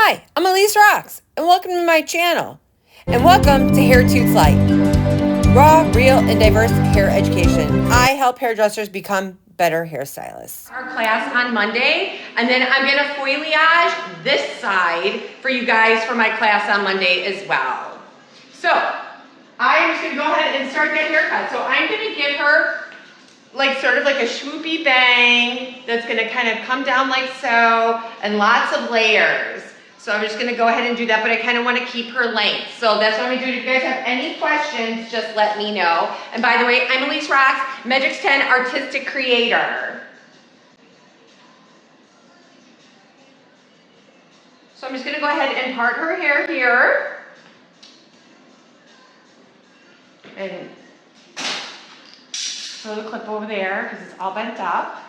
Hi, I'm Elyse Rox, and welcome to my channel. And welcome to Hair Toots Light. Raw, real, and diverse hair education. I help hairdressers become better hairstylists. Our class on Monday, and then I'm gonna foilayage this side for you guys for my class on Monday as well. So, I'm just gonna go ahead and start that haircut. So I'm gonna give her like sort of like a swoopy bang that's gonna kind of come down like so, and lots of layers. So I'm just gonna go ahead and do that, but I kind of want to keep her length. So that's what I'm gonna do. If you guys have any questions, just let me know. And by the way, I'm Elyse Rox, Megix 10 artistic creator. So I'm just gonna go ahead and part her hair here. And throw the clip over there because it's all bent up.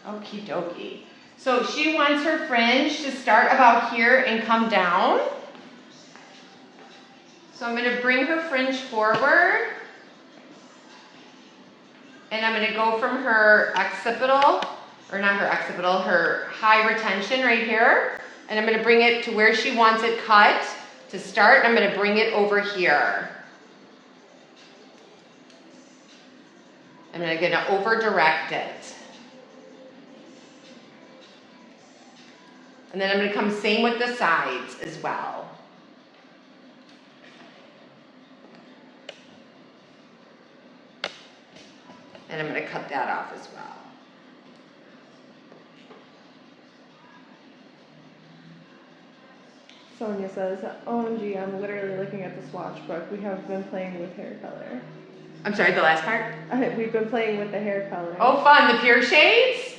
Okie dokie. So she wants her fringe to start about here and come down. So I'm going to bring her fringe forward. And I'm going to go from her occipital, or not her occipital, her high retention right here. And I'm going to bring it to where she wants it cut to start. I'm going to bring it over here. I'm going to over direct it. And then I'm going to come same with the sides as well. And I'm going to cut that off as well. Sonia says, OMG, I'm literally looking at the swatch book. We have been playing with hair color. I'm sorry, the last part? We've been playing with the hair color. Oh, fun. The pure shades?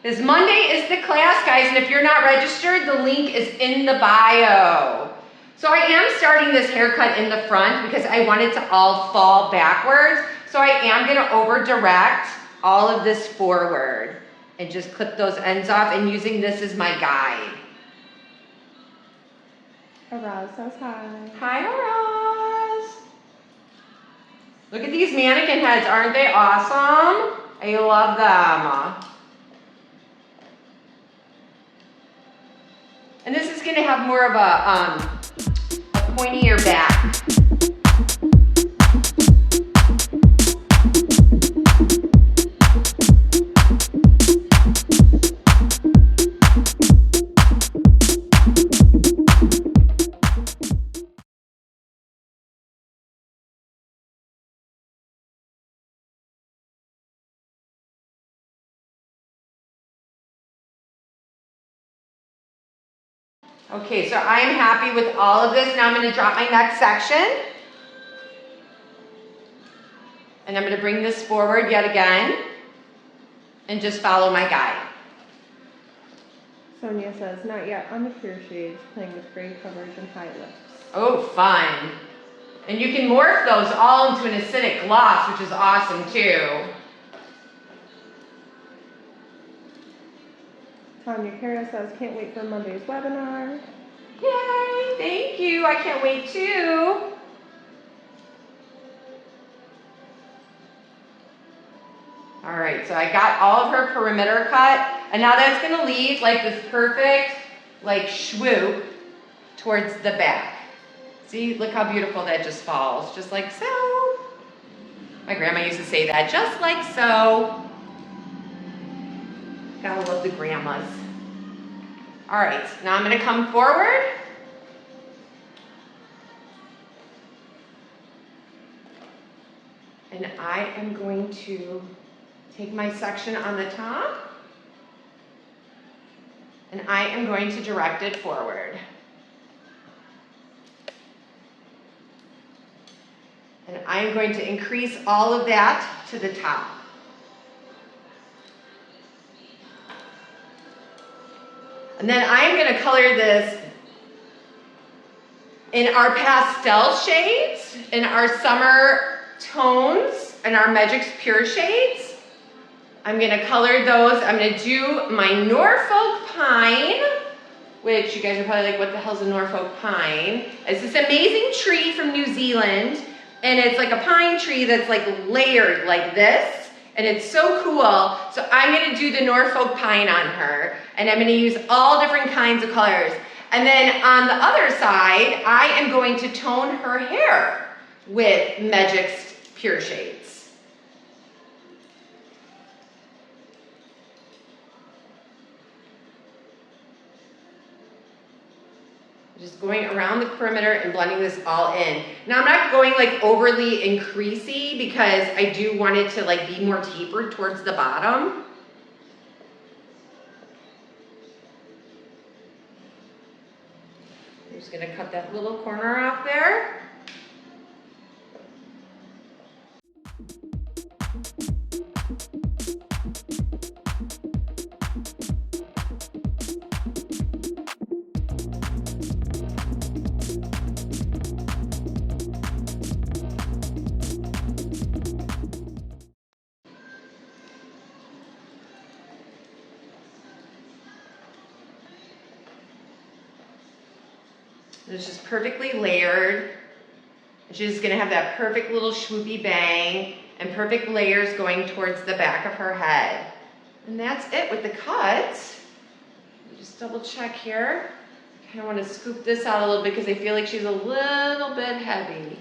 This Monday is the class, guys, and if you're not registered, the link is in the bio. So I am starting this haircut in the front because I want it to all fall backwards. So I am going to over direct all of this forward and just clip those ends off and using this as my guide. Araz says hi. Hi, Araz. Look at these mannequin heads. Aren't they awesome? I love them. And this is going to have more of a pointier back. Okay, so I am happy with all of this. Now I'm going to drop my next section. And I'm going to bring this forward yet again. And just follow my guide. Sonia says, not yet on the pure shades, playing with gray coverage and high lips. Oh, fun. And you can morph those all into an acidic gloss, which is awesome too. Tanya Kara says, can't wait for Monday's webinar. Yay, thank you. I can't wait too. All right, so I got all of her perimeter cut, and now that's gonna leave like this perfect, like swoop towards the back. See, look how beautiful that just falls, just like so. My grandma used to say that, just like so. Gotta love the grandmas. All right, now I'm gonna come forward. And I am going to take my section on the top. And I am going to direct it forward. And I am going to increase all of that to the top. And then I'm going to color this in our pastel shades, in our summer tones, and our Megix pure shades. I'm going to color those. I'm going to do my Norfolk pine, which you guys are probably like, what the hell's a Norfolk pine? It's this amazing tree from New Zealand, and it's like a pine tree that's like layered like this. And it's so cool. So I'm gonna do the Norfolk Pine on her, and I'm gonna use all different kinds of colors. And then on the other side, I am going to tone her hair with Megix Pure Shades. Just going around the perimeter and blending this all in. Now I'm not going like overly increasy because I do want it to like be more tapered towards the bottom. I'm just gonna cut that little corner off there. It's just perfectly layered. She's gonna have that perfect little swoopy bang and perfect layers going towards the back of her head. And that's it with the cut. Just double check here. I kind of want to scoop this out a little bit because I feel like she's a little bit heavy.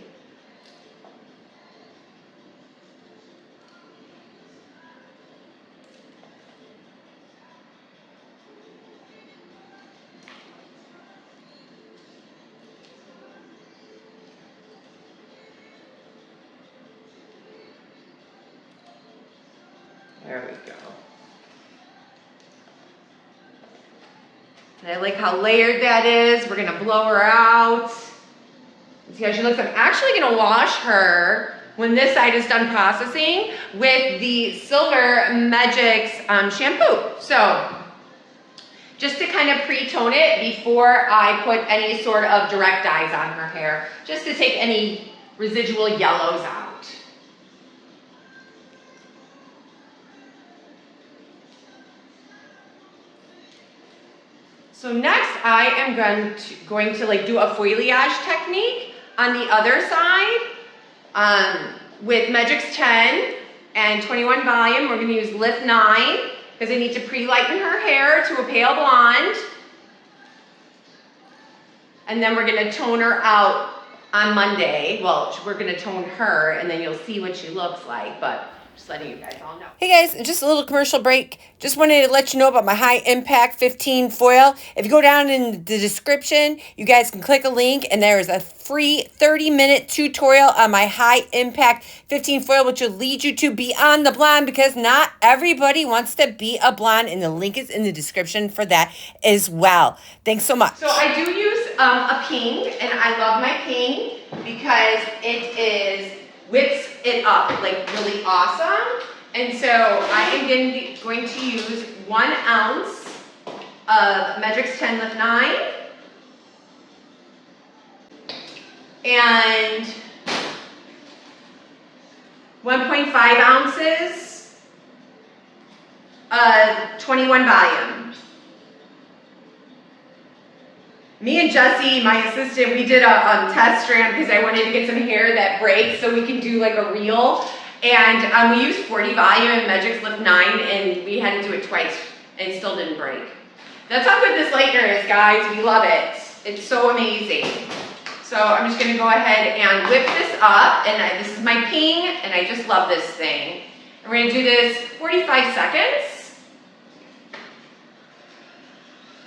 There we go. And I like how layered that is. We're gonna blow her out. See how she looks? I'm actually gonna wash her when this side is done processing with the Silver Megix shampoo. So just to kind of pre-tone it before I put any sort of direct dyes on her hair, just to take any residual yellows out. So next I am going to like do a foilayage technique on the other side with Megix 10 and 21 volume. We're going to use Lift 9 because I need to pre-lighten her hair to a pale blonde. And then we're going to tone her out on Monday. Well, we're going to tone her and then you'll see what she looks like, but just letting you guys all know. Hey guys, just a little commercial break. Just wanted to let you know about my high impact 15 foil. If you go down in the description, you guys can click a link and there is a free 30-minute tutorial on my high impact 15 foil, which will lead you to Beyond the Blonde because not everybody wants to be a blonde, and the link is in the description for that as well. Thanks so much. So I do use a pink, and I love my pink because it whips it up like really awesome. And so I am going to use 1 ounce of Megix 10 Lift 9 and 1.5 ounces of 21 volume. Me and Jessie, my assistant, we did a test strand because I wanted to get some hair that breaks so we can do like a reel. And we used 40 volume and Megix Lift 9 and we had to do it twice and it still didn't break. That's how good this lightener is, guys. We love it. It's so amazing. So I'm just gonna go ahead and whip this up, and this is my ping, and I just love this thing. And we're gonna do this 45 seconds.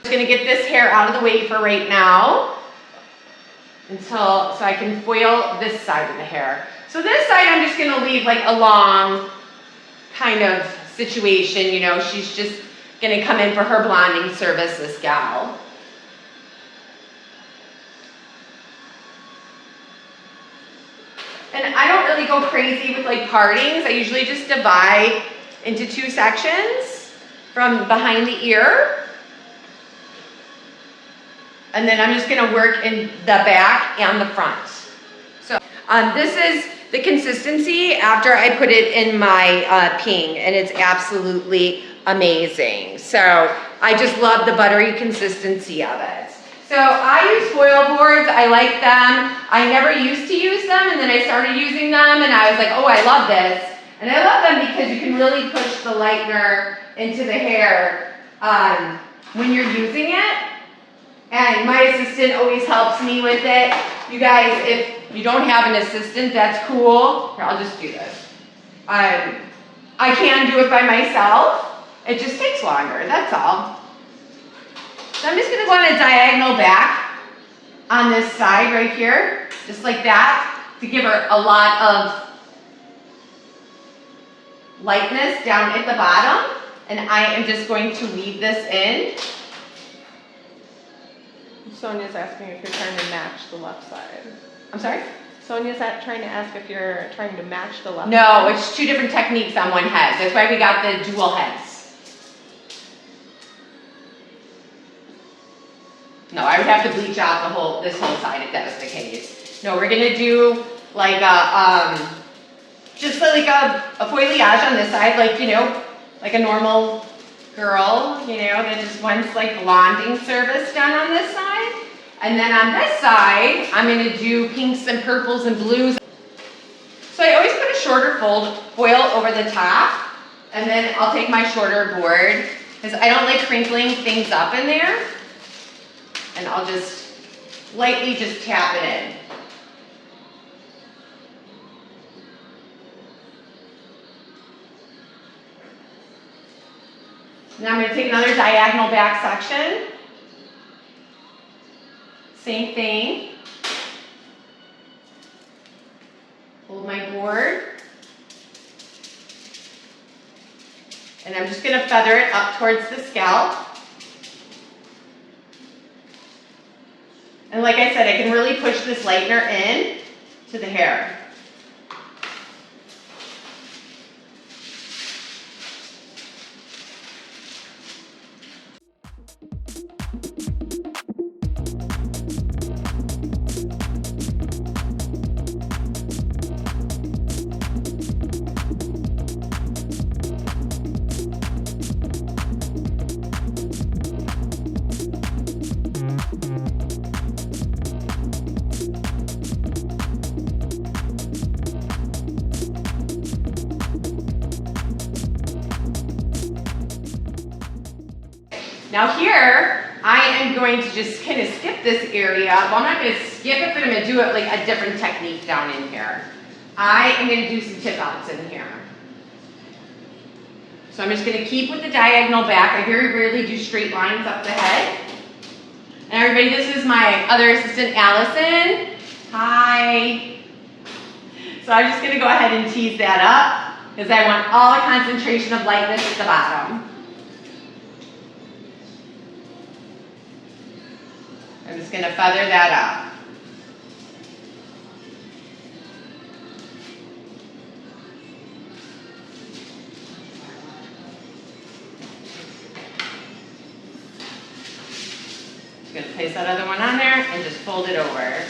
Just gonna get this hair out of the way for right now so I can foil this side of the hair. So this side I'm just gonna leave like a long kind of situation, you know, she's just gonna come in for her blonding service, this gal. And I don't really go crazy with like partings. I usually just divide into 2 sections from behind the ear. And then I'm just gonna work in the back and the front. So this is the consistency after I put it in my ping, and it's absolutely amazing. So I just love the buttery consistency of it. So I use foil boards, I like them. I never used to use them, and then I started using them and I was like, oh, I love this. And I love them because you can really push the lightener into the hair when you're using it. And my assistant always helps me with it. You guys, if you don't have an assistant, that's cool. Here, I'll just do this. I can do it by myself. It just takes longer, that's all. So I'm just gonna go on a diagonal back on this side right here, just like that, to give her a lot of lightness down at the bottom. And I am just going to weave this in. Sonia's asking if you're trying to match the left side. I'm sorry? Sonia's trying to ask if you're trying to match the left side. No, it's two different techniques on one head. That's why we got the dual heads. No, I would have to bleach out this whole side if that was the case. No, we're gonna do like just like a foilayage on this side, like, you know, like a normal girl, you know, that just wants like blonding service done on this side. And then on this side, I'm gonna do pinks and purples and blues. So I always put a shorter foil over the top, and then I'll take my shorter board, because I don't like crinkling things up in there. And I'll just lightly just tap it in. Now I'm going to take another diagonal back section. Same thing. Hold my board. And I'm just going to feather it up towards the scalp. And like I said, I can really push this lightener in to the hair. Now here, I am going to just kind of skip this area. Well, I'm not going to skip it, but I'm going to do it like a different technique down in here. I am going to do some tip outs in here. So I'm just going to keep with the diagonal back. I very rarely do straight lines up the head. And everybody, this is my other assistant, Allison. Hi. So I'm just going to go ahead and tease that up because I want all the concentration of lightness at the bottom. I'm just going to feather that up. Just going to place that other one on there and just fold it over.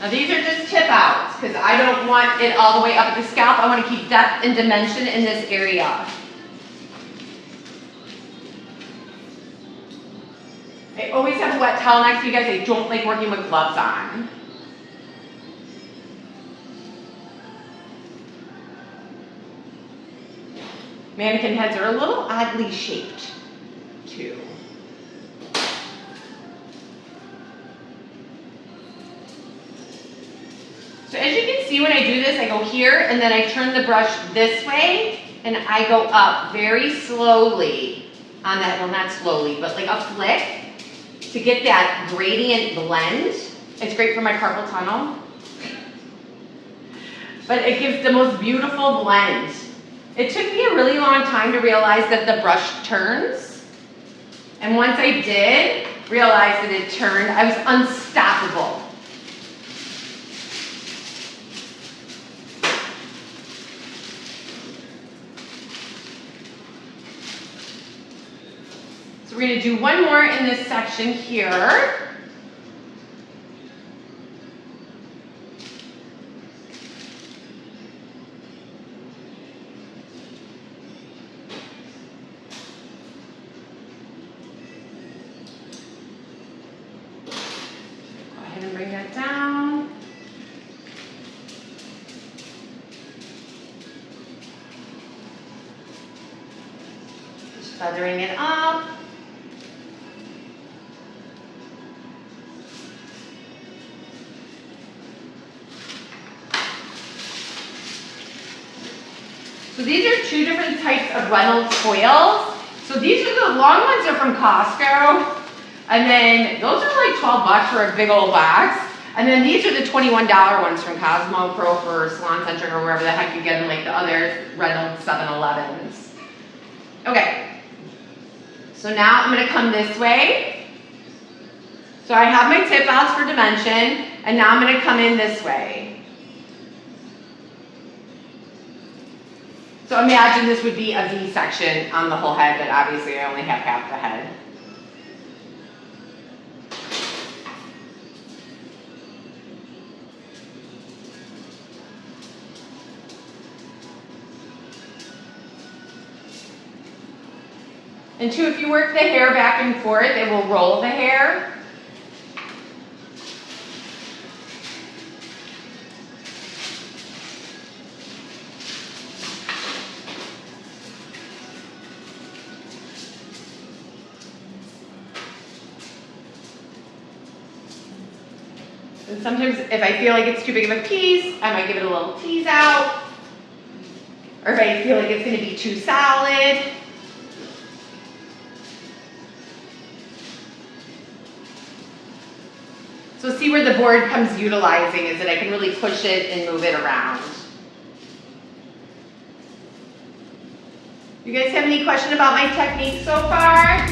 Now these are just tip outs because I don't want it all the way up at the scalp. I want to keep depth and dimension in this area. I always have a wet towel next to you guys. I don't like working with gloves on. Mannequin heads are a little oddly shaped, too. So as you can see when I do this, I go here and then I turn the brush this way and I go up very slowly on that, well not slowly, but like a flick. To get that gradient blend. It's great for my carpal tunnel. But it gives the most beautiful blend. It took me a really long time to realize that the brush turns. And once I did realize that it turned, I was unstoppable. So we're going to do one more in this section here. Go ahead and bring that down. feathering it up. So these are two different types of Reynolds foils. So these are the long ones are from Costco. And then those are like 12 bucks for a big old box. And then these are the $21 ones from Cosmo Pro for Salon Centric or wherever the heck you get them, like the other Reynolds 7-Elevens. Okay. So now I'm gonna come this way. So I have my tip outs for dimension, and now I'm gonna come in this way. So imagine this would be a V section on the whole head, but obviously I only have half the head. And two, if you work the hair back and forth, it will roll the hair. And sometimes if I feel like it's too big of a piece, I might give it a little tease out. Or if I feel like it's going to be too solid. So see where the board comes utilizing is that I can really push it and move it around. You guys have any question about my technique so far?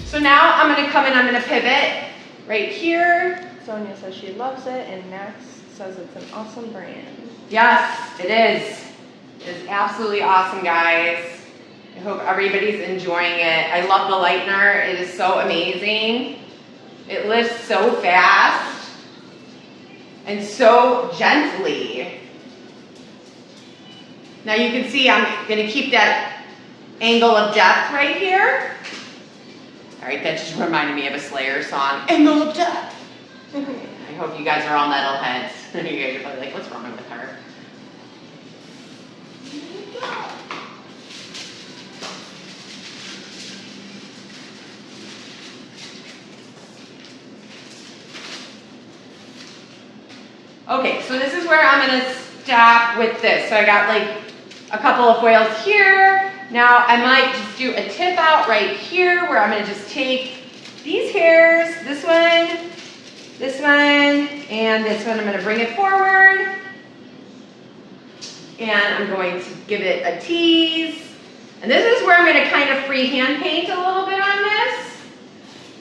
So now I'm going to come in, I'm going to pivot right here. Sonia says she loves it, and Max says it's an awesome brand. Yes, it is. It is absolutely awesome, guys. I hope everybody's enjoying it. I love the lightener. It is so amazing. It lifts so fast and so gently. Now you can see I'm going to keep that angle of depth right here. All right, that just reminded me of a Slayer song, Angle of Depth. I hope you guys are all metalheads. You guys are probably like, what's wrong with her? Okay, so this is where I'm gonna stop with this. So I got like a couple of foils here. Now I might just do a tip out right here where I'm gonna just take these hairs, this one, and this one. I'm gonna bring it forward. And I'm going to give it a tease. And this is where I'm gonna kind of freehand paint a little bit on this.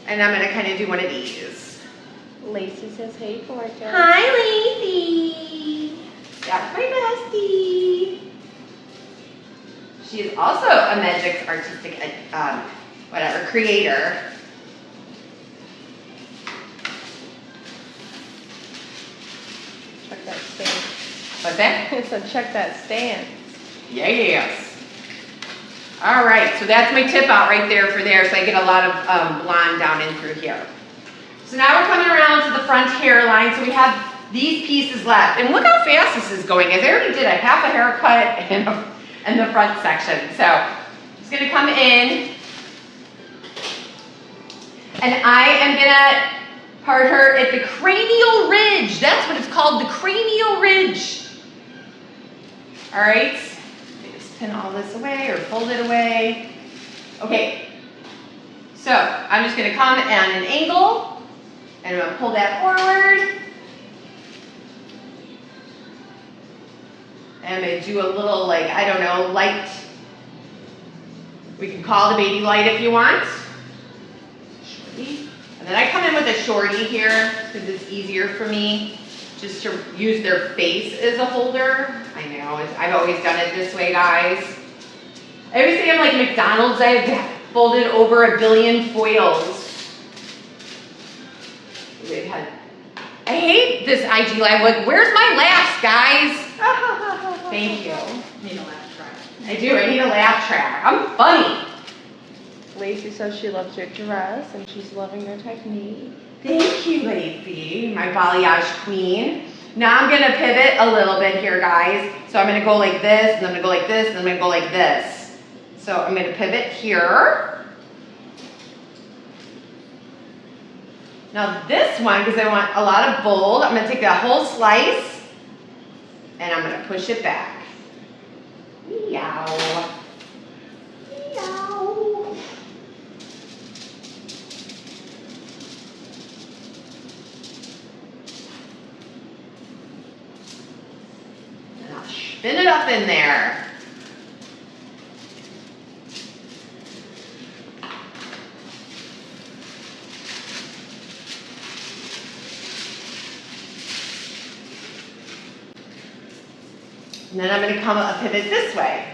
And I'm gonna kind of do one of these. Lacie says, hey, gorgeous. Hi, Lacie. That's my bestie. She is also a Megix artistic, creator. Check that stance. What's that? It said check that stance. Yes. All right, so that's my tip out right there for there, so I get a lot of blonde down in through here. So now we're coming around to the front hairline, so we have these pieces left. And look how fast this is going. I already did a half a haircut in the front section. So I'm just gonna come in, and I am gonna part her at the cranial ridge. That's what it's called, the cranial ridge. All right, just pin all this away or fold it away. Okay, so I'm just gonna come at an angle, and I'm gonna pull that forward. And I'm gonna do a little, like, I don't know, light. We can call it a baby light if you want. Shorty. And then I come in with a shorty here because it's easier for me just to use their face as a holder. I know, I've always done it this way, guys. I always say I'm like McDonald's. I've folded over 1 billion foils. I hate this IG Live. Like, where's my laughs, guys? Thank you. Need a laugh track. I do. I need a laugh track. I'm funny. Lacie says she loves your dress and she's loving your technique. Thank you, Lacie, my balayage queen. Now I'm gonna pivot a little bit here, guys. So I'm gonna go like this, and I'm gonna go like this, and I'm gonna go like this. So I'm gonna pivot here. Now this one, because I want a lot of bold, I'm gonna take that whole slice, and I'm gonna push it back. Meow. Meow. And I'll spin it up in there. And then I'm going to come a pivot this way.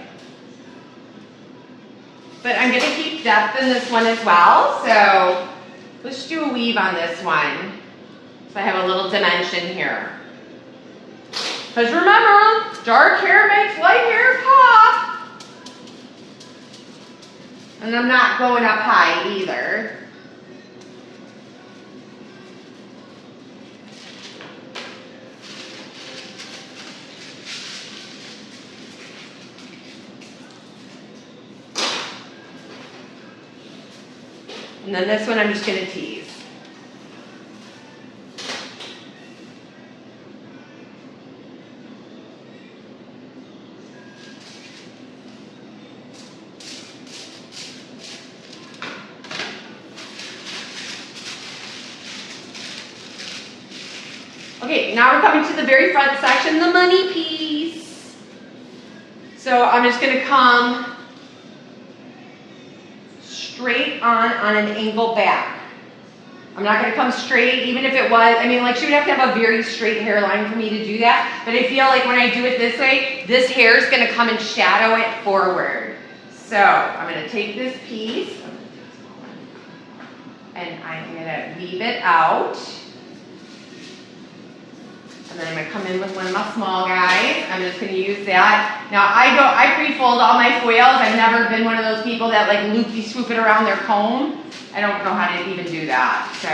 But I'm going to keep depth in this one as well. So let's do a weave on this one. So I have a little dimension here. Because remember, dark hair makes light hair pop. And I'm not going up high either. And then this one I'm just going to tease. Okay, now we're coming to the very front section, the money piece. So I'm just going to come straight on an angle back. I'm not going to come straight, even if it was, I mean, like she would have to have a very straight hairline for me to do that, but I feel like when I do it this way, this hair is going to come and shadow it forward. So I'm going to take this piece, and I'm going to weave it out. And then I'm going to come in with one of my small guys. I'm just going to use that. Now I pre-fold all my foils. I've never been one of those people that like loopy swoop it around their comb. I don't know how to even do that. So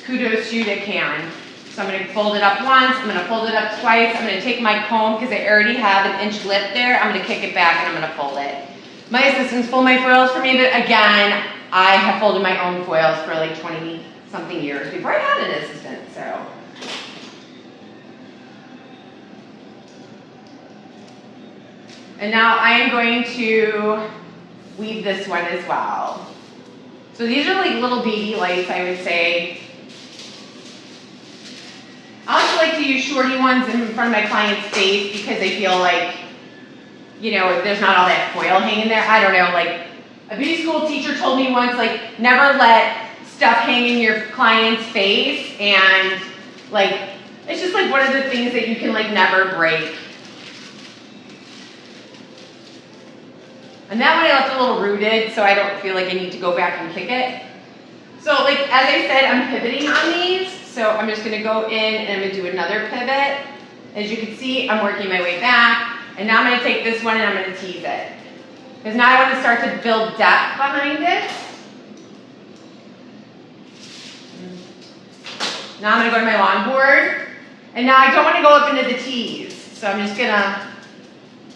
kudos to you that can. So I'm going to fold it up once. I'm going to fold it up twice. I'm going to take my comb because I already have an inch lip there. I'm going to kick it back and I'm going to fold it. My assistants fold my foils for me, but again, I have folded my own foils for like 20 something years before I had an assistant. So. And now I am going to weave this one as well. So these are like little baby lights, I would say. I also like to use shorty ones in front of my client's face because I feel like, you know, there's not all that foil hanging there. I don't know, like a beauty school teacher told me once, like never let stuff hang in your client's face, and like, it's just like one of the things that you can like never break. And that one I left a little rooted, so I don't feel like I need to go back and kick it. So like, as I said, I'm pivoting on these. So I'm just gonna go in and I'm gonna do another pivot. As you can see, I'm working my way back. And now I'm gonna take this one and I'm gonna tease it. Because now I wanna start to build depth behind it. Now I'm gonna go to my longboard. And now I don't wanna go up into the tease. So I'm just gonna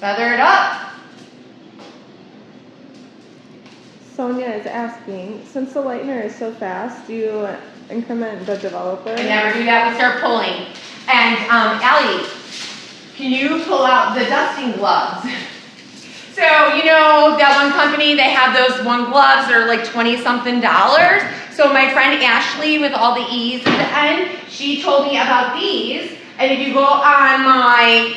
feather it up. Sonia is asking, since the lightener is so fast, do you increment the developer? I never do that, we start pulling. And Allie, can you pull out the dusting gloves? So, you know, that one company, they have those one gloves that are like $20-something. So my friend Ashley, with all the E's at the end, she told me about these. And if you go on my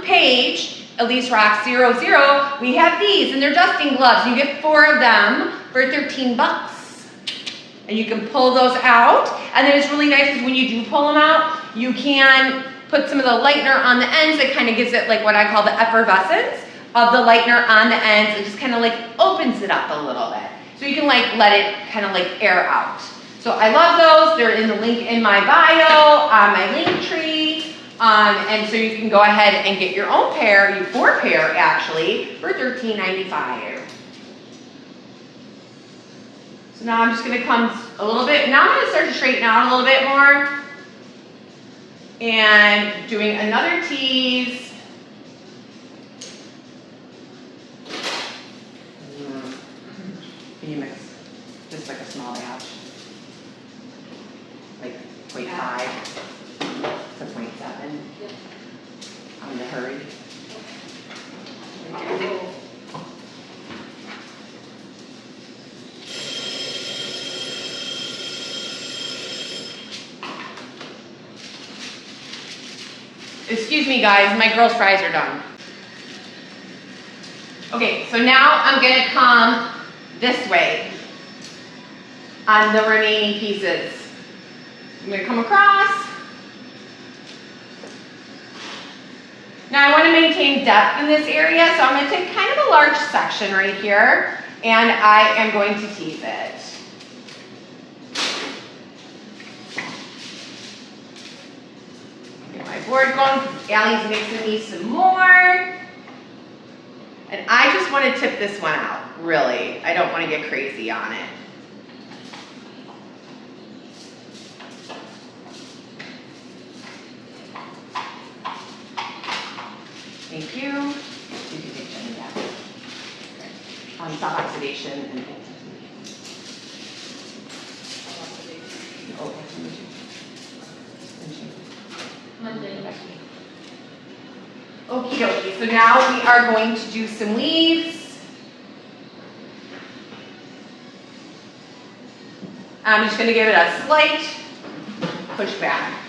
page, Elyse Rox 00, we have these, and they're dusting gloves. You get 4 of them for 13 bucks. And you can pull those out. And then it's really nice because when you do pull them out, you can put some of the lightener on the ends. It kind of gives it like what I call the effervescence of the lightener on the ends. It just kind of like opens it up a little bit. So you can like let it kind of like air out. So I love those. They're in the link in my bio, on my link tree. And so you can go ahead and get your own pair, 4 pair actually, for $13.95. So now I'm just gonna come a little bit, now I'm gonna start to straighten out a little bit more. And doing another tease. Can you mix just like a small batch? Like 0.5 to 0.7. I'm in a hurry. Excuse me guys, my girl's fries are done. Okay, so now I'm gonna come this way on the remaining pieces. I'm gonna come across. Now I want to maintain depth in this area, so I'm going to take kind of a large section right here, and I am going to tease it. Get my board going. Allie's mixing me some more. And I just want to tip this one out, really. I don't want to get crazy on it. Thank you. Stop oxidation and Okie dokie. So now we are going to do some weaves. I'm just going to give it a slight push back.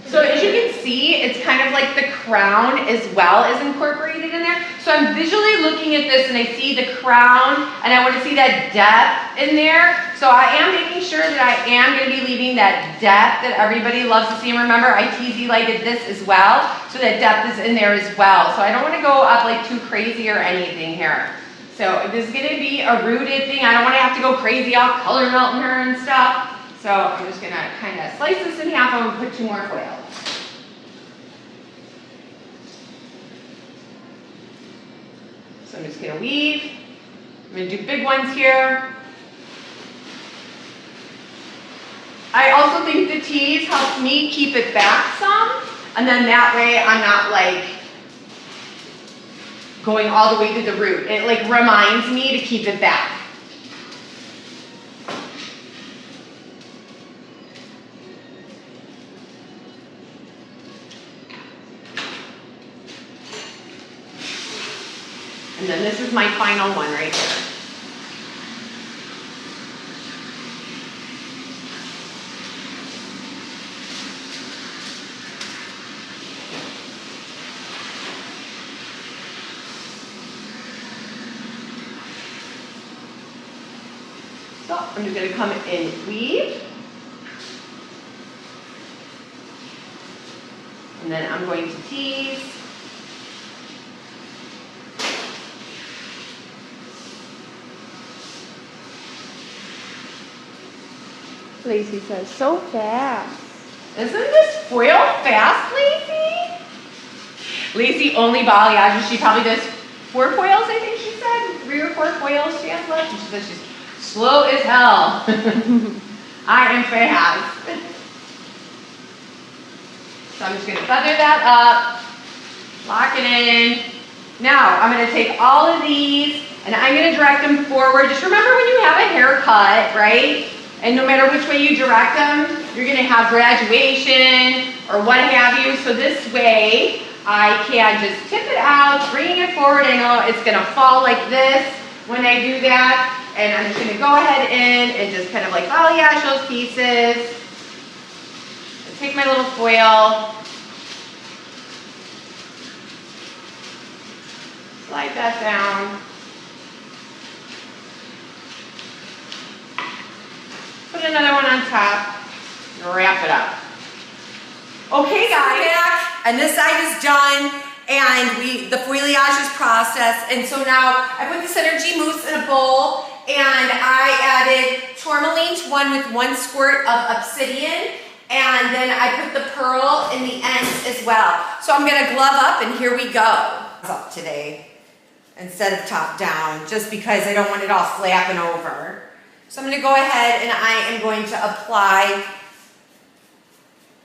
So as you can see, it's kind of like the crown as well is incorporated in there. So I'm visually looking at this and I see the crown and I want to see that depth in there. So I am making sure that I am going to be leaving that depth that everybody loves to see. And remember, I TZ lighted this as well, so that depth is in there as well. So I don't want to go up like too crazy or anything here. So this is going to be a rooted thing. I don't want to have to go crazy off color melting her and stuff. So I'm just going to kind of slice this in half and put 2 more foils. So I'm just going to weave. I'm going to do big ones here. I also think the tease helps me keep it back some, and then that way I'm not like going all the way to the root. It like reminds me to keep it back. And then this is my final one right here. So I'm just going to come and weave. And then I'm going to tease. Lacie says, so fast. Isn't this foil fast, Lacie? Lacie only balayages. She probably does 4 foils, I think she said. 3 or 4 foils she has left. And she says she's slow as hell. I am fast. So I'm just going to feather that up, lock it in. Now I'm going to take all of these and I'm going to direct them forward. Just remember when you have a haircut, right? And no matter which way you direct them, you're going to have graduation or what have you. So this way, I can just tip it out, bringing it forward. I know it's going to fall like this when I do that. And I'm just going to go ahead in and just kind of like balayage those pieces. Take my little foil. Slide that down. put another one on top, and wrap it up. Okay, guys. Back, and this side is done, and the foilayage is processed. And so now I put this energy mousse in a bowl, and I added tourmaline to one with 1 squirt of obsidian, and then I put the pearl in the ends as well. So I'm gonna glove up, and here we go. Up today instead of top down, just because I don't want it all flapping over. So I'm gonna go ahead and I am going to apply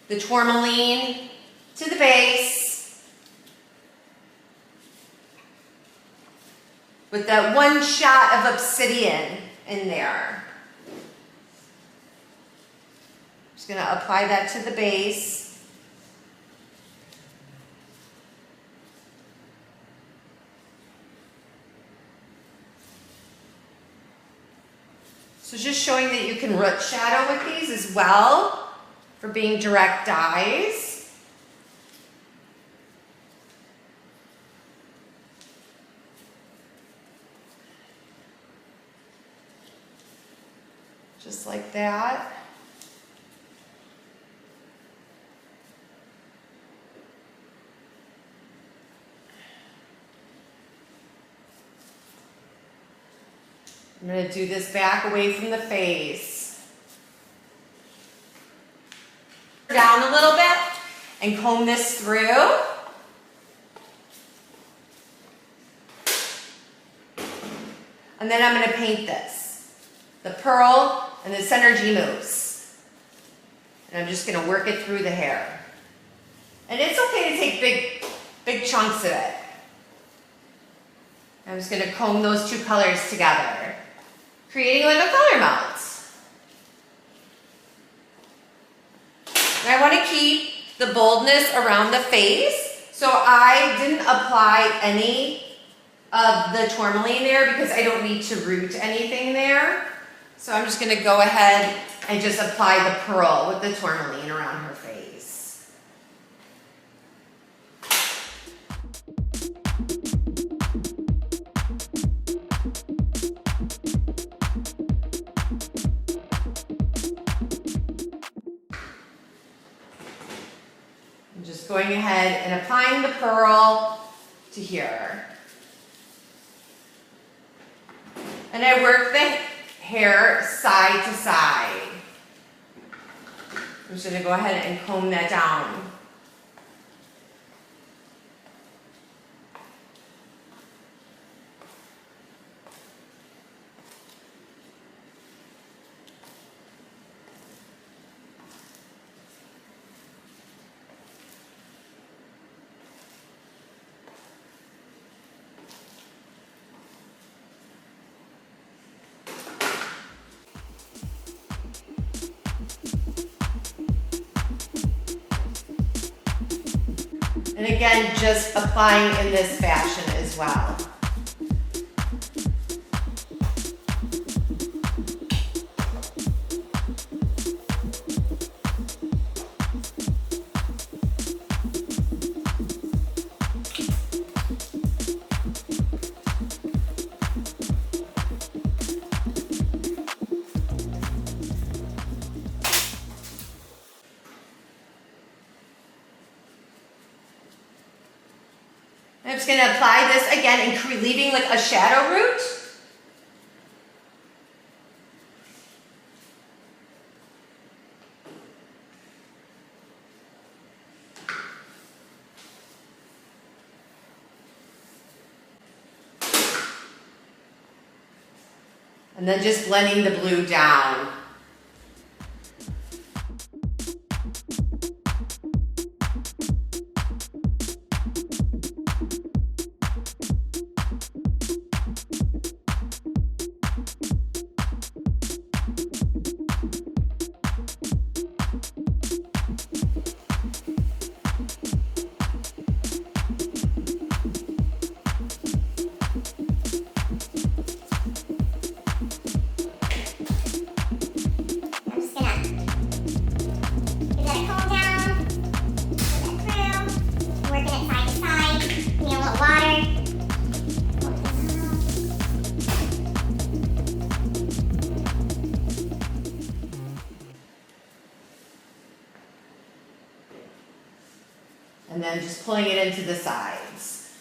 the tourmaline to the base with that 1 shot of obsidian in there. Just gonna apply that to the base. So just showing that you can root shadow with these as well for being direct dyes. Just like that. I'm going to do this back away from the face. Down a little bit and comb this through. And then I'm going to paint this. The pearl and this energy mousse. And I'm just going to work it through the hair. And it's okay to take big chunks of it. I'm just going to comb those 2 colors together, creating like a color melt. And I want to keep the boldness around the face, so I didn't apply any of the tourmaline there because I don't need to root anything there. So I'm just going to go ahead and just apply the pearl with the tourmaline around her face. Just going ahead and applying the pearl to here. And I work the hair side to side. I'm just going to go ahead and comb that down. And again, just applying in this fashion as well. I'm just going to apply this again and leaving like a shadow root. And then just blending the blue down. And then just pulling it into the sides.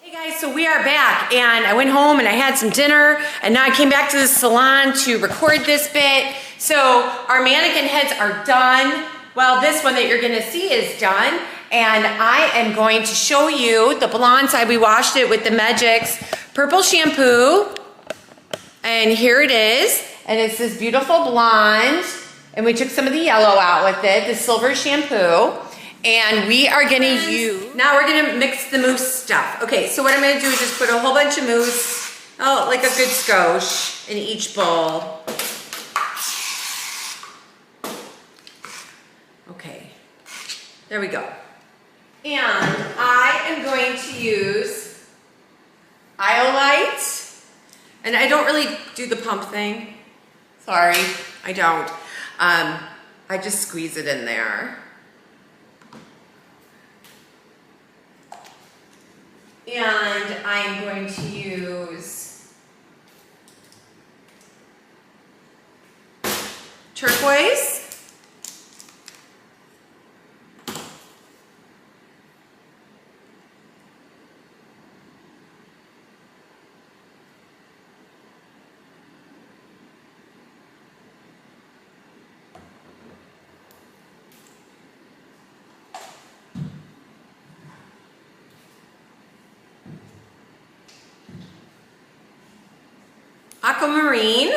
Hey guys, so we are back, and I went home and I had some dinner, and now I came back to the salon to record this bit. So our mannequin heads are done. Well, this one that you're gonna see is done, and I am going to show you the blonde side. We washed it with the Megix purple shampoo, and here it is, and it's this beautiful blonde, and we took some of the yellow out with it, the silver shampoo. And we are gonna use, now we're gonna mix the mousse stuff. Okay, so what I'm gonna do is just put a whole bunch of mousse, like a good skosh in each bowl. Okay, there we go. And I am going to use Foilayage, and I don't really do the pump thing. Sorry, I don't. I just squeeze it in there. And I'm going to use turquoise. Aquamarine.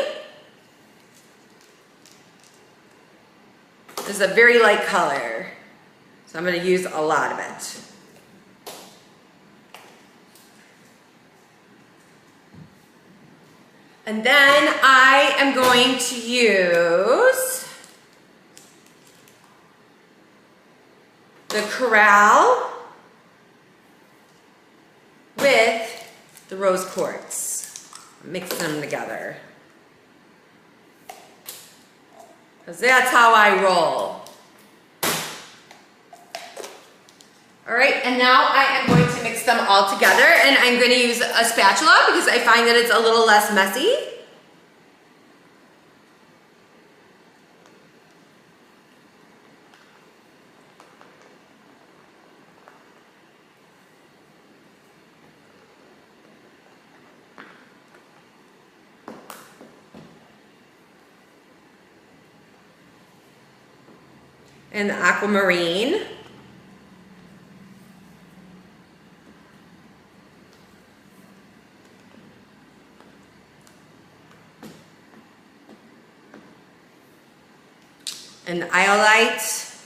This is a very light color, so I'm going to use a lot of it. And then I am going to use the Coral with the rose quartz. Mix them together. Because that's how I roll. All right, and now I am going to mix them all together, and I'm going to use a spatula because I find that it's a little less messy. And the aquamarine. And the Foilayage.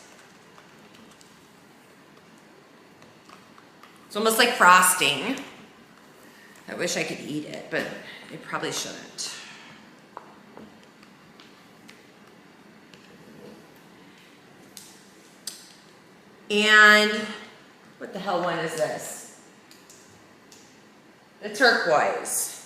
It's almost like frosting. I wish I could eat it, but I probably shouldn't. And what the hell one is this? The turquoise.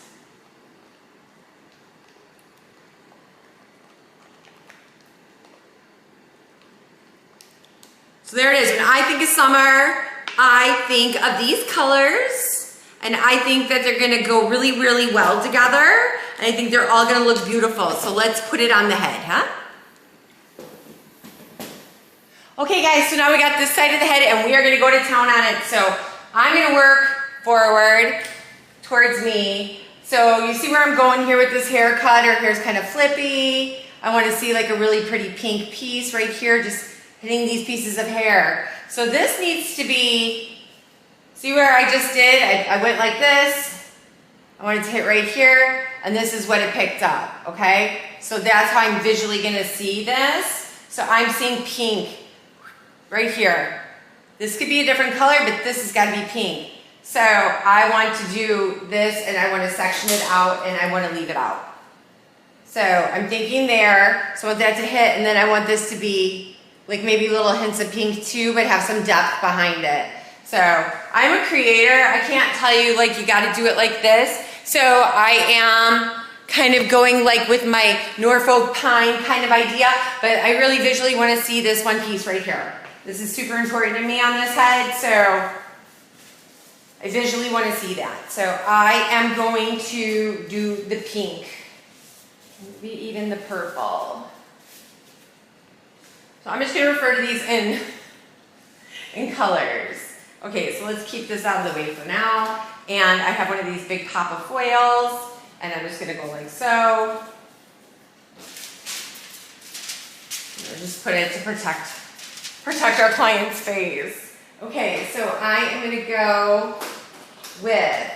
So there it is. When I think of summer, I think of these colors, and I think that they're gonna go really, really well together, and I think they're all gonna look beautiful. So let's put it on the head, huh? Okay guys, so now we got this side of the head and we are gonna go to town on it. So I'm gonna work forward towards me. So you see where I'm going here with this haircut? Her hair's kind of flippy. I wanna see like a really pretty pink piece right here, just hitting these pieces of hair. So this needs to be, see where I just did? I went like this. I wanted to hit right here, and this is what it picked up, okay? So that's how I'm visually gonna see this. So I'm seeing pink right here. This could be a different color, but this has got to be pink. So I want to do this, and I want to section it out, and I want to leave it out. So I'm thinking there, so I want that to hit, and then I want this to be like maybe little hints of pink too, but have some depth behind it. So I'm a creator. I can't tell you like you got to do it like this. So I am kind of going like with my Norfolk pine kind of idea, but I really visually want to see this one piece right here. This is super important to me on this head, so I visually want to see that. So I am going to do the pink, maybe even the purple. So I'm just going to refer to these in colors. Okay, so let's keep this out of the way for now. And I have one of these big pop of foils, and I'm just going to go like so. I'll just put it to protect our client's face. Okay, so I am going to go with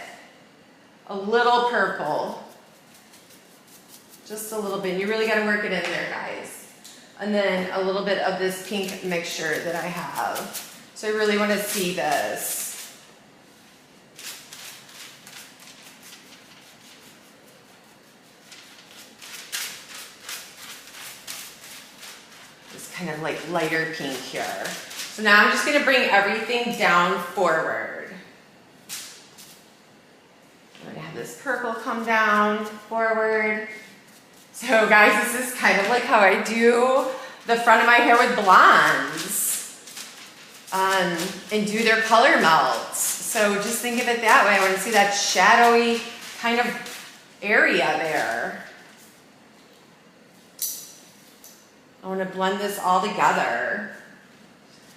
a little purple. Just a little bit. You really got to work it in there, guys. And then a little bit of this pink mixture that I have. So I really want to see this. Just kind of like lighter pink here. So now I'm just going to bring everything down forward. I'm going to have this purple come down forward. So guys, this is kind of like how I do the front of my hair with blondes and do their color melts. So just think of it that way. I want to see that shadowy kind of area there. I want to blend this all together.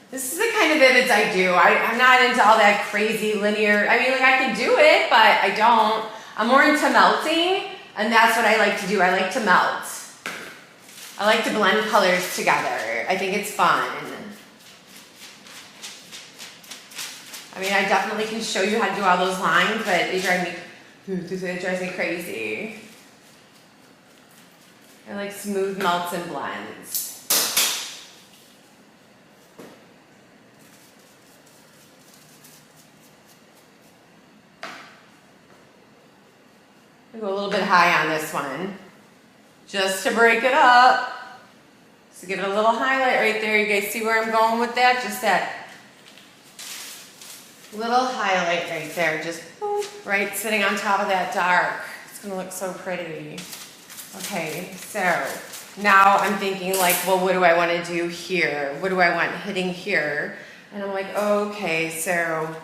This is the kind of vivids I do. I'm not into all that crazy linear. I mean, like I can do it, but I don't. I'm more into melting, and that's what I like to do. I like to melt. I like to blend colors together. I think it's fun. I mean, I definitely can show you how to do all those lines, but it drives me crazy. I like smooth melts and blends. I'll go a little bit high on this one, just to break it up. So give it a little highlight right there. You guys see where I'm going with that? Just that little highlight right there, just boom, right sitting on top of that dark. It's gonna look so pretty. Okay, so now I'm thinking like, well, what do I want to do here? What do I want hitting here? And I'm like, okay, so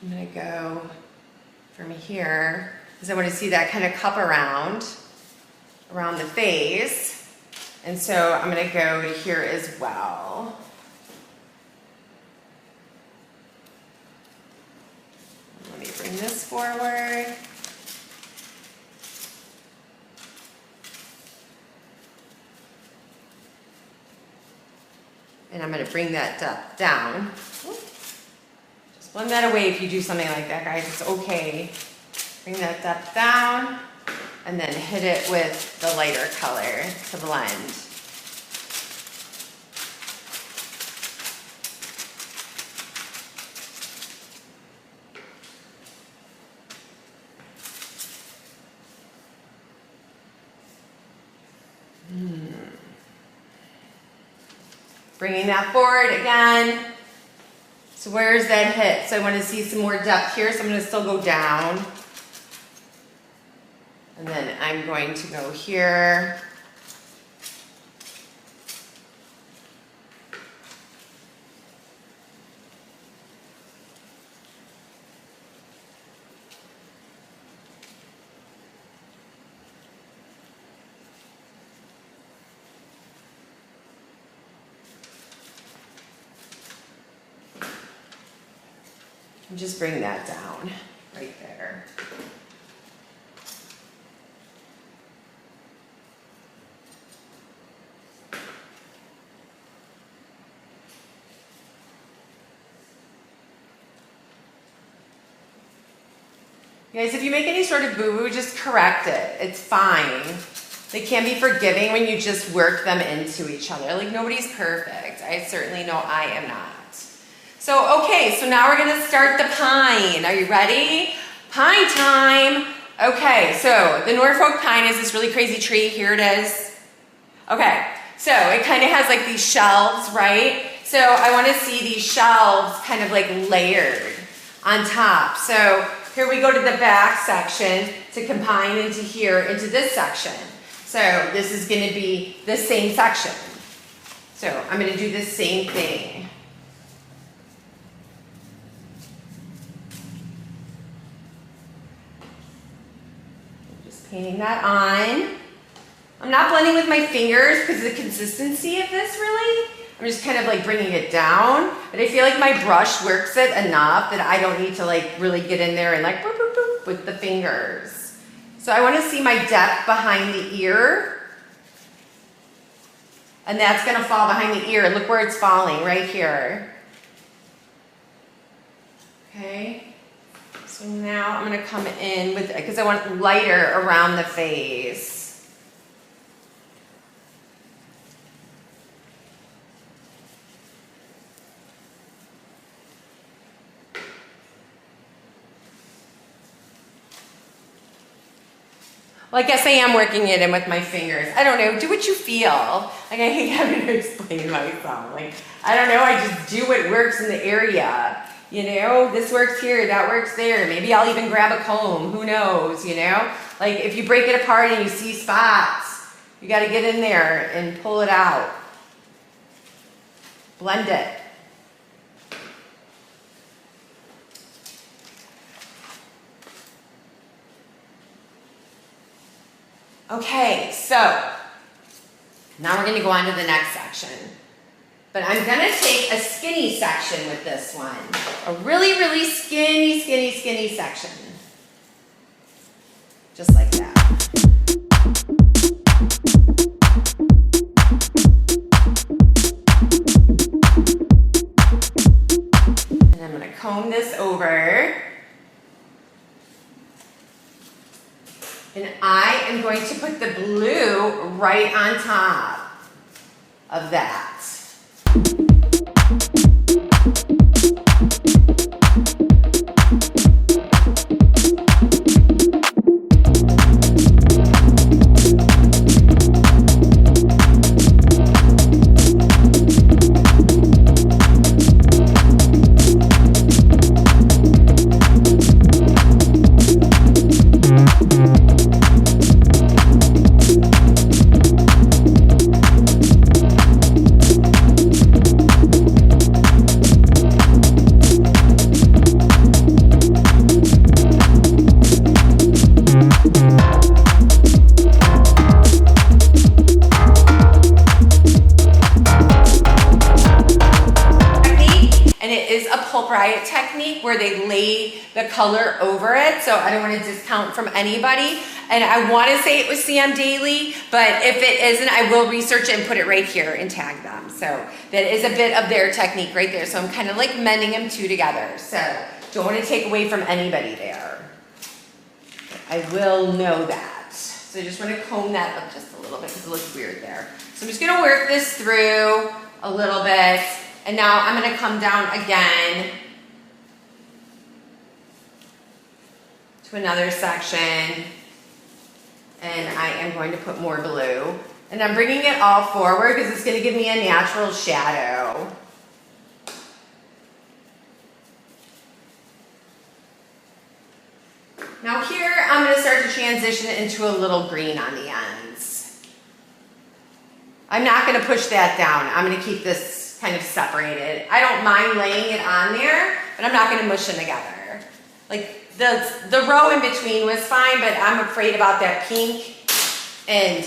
I'm gonna go from here, because I want to see that kind of cup around the face. And so I'm going to go to here as well. Let me bring this forward. And I'm going to bring that depth down. Just blend that away if you do something like that, guys. It's okay. Bring that depth down and then hit it with the lighter color to blend. Bringing that forward again. So where's that hit? So I want to see some more depth here, so I'm going to still go down. And then I'm going to go here. And just bring that down right there. Guys, if you make any sort of boo-boo, just correct it. It's fine. They can be forgiving when you just work them into each other. Like, nobody's perfect. I certainly know I am not. So, okay, so now we're gonna start the pine. Are you ready? Pine time. Okay, so the Norfolk pine is this really crazy tree. Here it is. Okay, so it kind of has like these shelves, right? So I wanna see these shelves kind of like layered on top. So here we go to the back section to combine into here, into this section. So this is gonna be the same section. So I'm gonna do the same thing. painting that on. I'm not blending with my fingers because of the consistency of this really. I'm just kind of like bringing it down, but I feel like my brush works it enough that I don't need to like really get in there and like boop, boop, boop with the fingers. So I want to see my depth behind the ear. And that's going to fall behind the ear. Look where it's falling, right here. Okay. So now I'm going to come in with, because I want lighter around the face. Well, I guess I am working it in with my fingers. I don't know, do what you feel. Like I hate having to explain myself. Like, I don't know, I just do what works in the area. You know, this works here, that works there. Maybe I'll even grab a comb, who knows, you know? Like if you break it apart and you see spots, you gotta get in there and pull it out. Blend it. Okay, so now we're going to go on to the next section. But I'm going to take a skinny section with this one. A really, really skinny, skinny, skinny section. Just like that. And I'm going to comb this over. And I am going to put the blue right on top of that. Technique where they lay the color over it, so I don't want to discount from anybody, and I want to say it was Sam Daly, but if it isn't, I will research it and put it right here and tag them. So that is a bit of their technique right there, so I'm kind of like mending them two together, so don't want to take away from anybody there. I will know that, so I just want to comb that up just a little bit because it looks weird there. So I'm just going to work this through a little bit, and now I'm going to come down again to another section, and I am going to put more blue, and I'm bringing it all forward because it's going to give me a natural shadow. Now here I'm going to start to transition it into a little green on the ends. I'm not going to push that down. I'm going to keep this kind of separated. I don't mind laying it on there, but I'm not going to mush them together. Like the row in between was fine, but I'm afraid about that pink and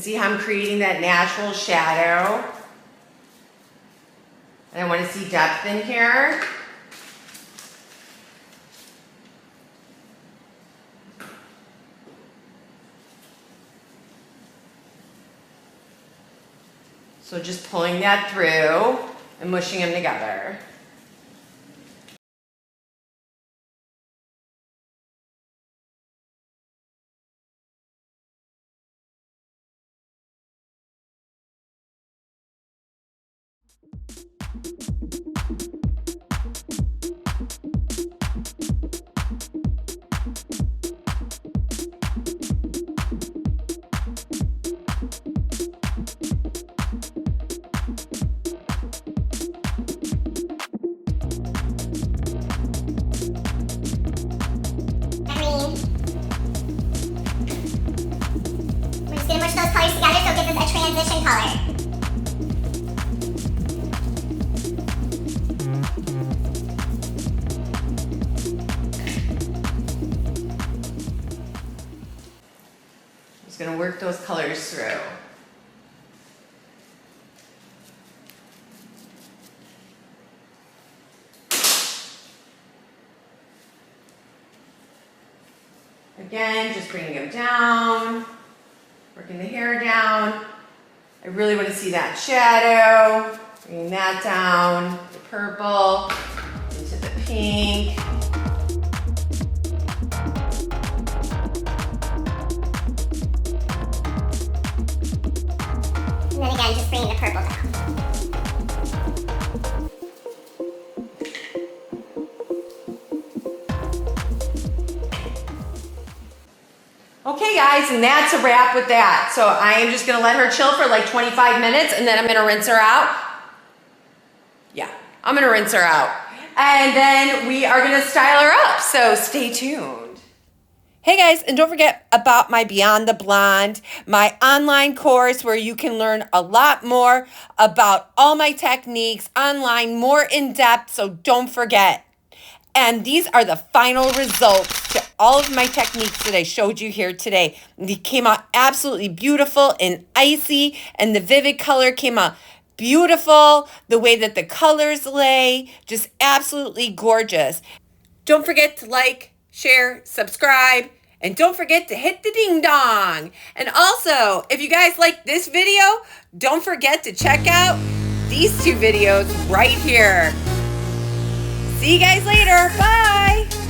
see how I'm creating that natural shadow. And I want to see depth in here. So just pulling that through and mushing them together. Transition color. Just gonna work those colors through. Again, just bringing them down, working the hair down. I really want to see that shadow, bringing that down, the purple, into the pink. And then again, just bringing the purple down. Okay guys, and that's a wrap with that. So I am just gonna let her chill for like 25 minutes and then I'm gonna rinse her out. Yeah, I'm gonna rinse her out. And then we are gonna style her up, so stay tuned. Hey guys, and don't forget about my Beyond the Blonde, my online course where you can learn a lot more about all my techniques online, more in depth, so don't forget. And these are the final results to all of my techniques that I showed you here today. They came out absolutely beautiful and icy, and the vivid color came out beautiful. The way that the colors lay, just absolutely gorgeous. Don't forget to like, share, subscribe, and don't forget to hit the ding dong. And also, if you guys like this video, don't forget to check out these two videos right here. See you guys later. Bye.